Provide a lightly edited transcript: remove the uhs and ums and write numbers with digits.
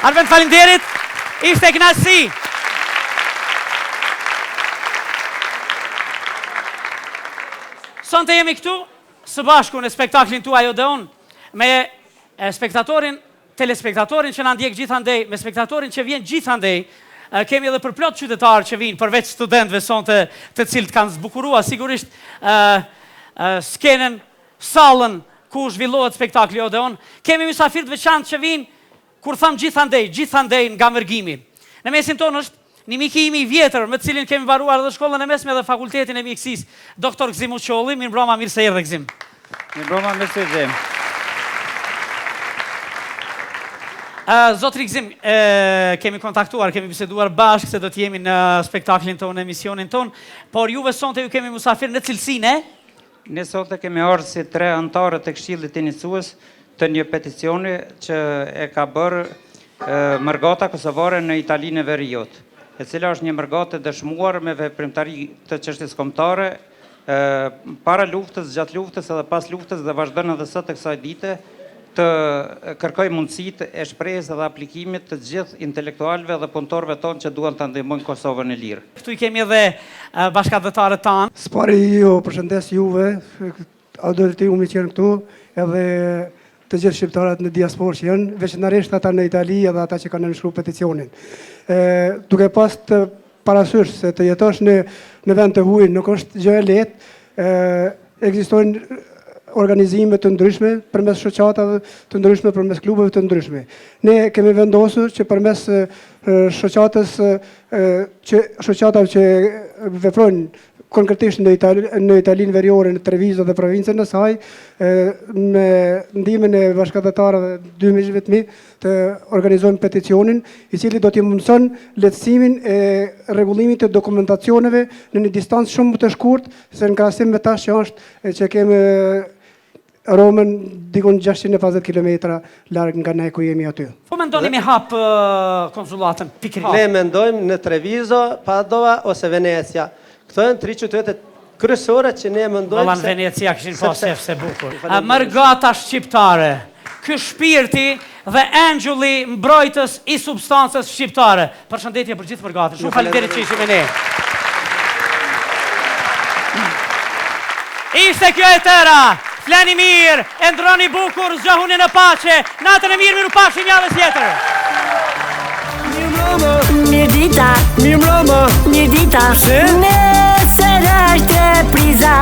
Arvend faleminderit. Ishte kënaqësi. Sonte jemi këtu së bashku në spektaklin tuaj Odeon me telespektatorin që na ndjek gjithandej, me spektatorin që vjen gjithandej. Kemi edhe përplot qytetarë që vinë përveç studentëve sonte, të cilët kanë zbukuruar sigurisht skenën, sallën ku zhvillohet spektakli Odeon. Kemi mysafir të veçantë që vinë kur tham gjithandej nga Mërgimi. Në mesin tonë është një mik i imi i vjetër, me të cilin kemi mbaruar edhe shkollën e mesme dhe fakultetin e mjekësisë, doktor Gzim Uçolli. Mirëmbrëma, mirë se erdhe Gzim. Mirëmbrëma, mirë se erdhe. Zotri Gzim, kemi kontaktuar, kemi biseduar bashkë se do të jemi në spektaklin tonë, emisionin tonë, por juve sonte ju kemi musafir në cilësinë e? Ne sonte kemi ardhur si 3 anëtarë të Këshillit Iniciues të një peticioni që e ka bërë Mërgata Kosovare në Italinë e Veriut, e cila është një mërgatë dëshmuar me veprimtari të çështjes kombëtare para luftës, gjatë luftës edhe pas luftës dhe vazhdon edhe sot të kësaj dite të kërkoj mundësitë e shprehjes dhe aplikimit të gjithë intelektualëve dhe punëtorëve tonë që duan të ndihmojnë Kosovën e lirë. Këtu i kemi edhe bashkëdhetarët tanë. Spari ju përshëndes juve, auditori mi që janë këtu, edhe të gjithë shqiptarët në diasporë që janë, veçanërisht ata në Itali edhe ata që kanë nënshkruar peticionin. Duke pas të parasysh se të jetosh në vend të huaj nuk është gjë e lehtë, ekzistojnë organizime të ndryshme, përmes shoqatave të ndryshme, përmes klubeve të ndryshme. Ne kemi vendosur që përmes shoqatave që veprojnë konkretisht në Italinë Veriore, në Treviso dhe provincën e saj, me ndihmën e bashkëdhetarëve 2 vetëm të organizojmë peticionin, i cili do t'i mundëson lehtësimin e rregullimit të dokumentacioneve në një distancë shumë të shkurtë, se në krahasim me tash që është që kemi Romën dikon 650 km larg nga ne ku jemi aty. Po mendoni me hap konsulatën pikërisht? Ne mendojmë në Treviso, Padova ose Venecia. Këto janë 3 qytete kryesore që ne mendojmë se... Në Venecia kishin pas se bukur. Mërgata shqiptare, ky shpirti dhe angjulli mbrojtës i substancës shqiptare. Përshëndetje për gjithë mërgatën. Shumë faleminderit që ishim me ne. Ishte kjo e tëra. Flani mirë, e ndroni bukur, zgjohuni në paqe. Natën e mirë, miru pafshim javës tjetër. Mirë dita, nesër është priza.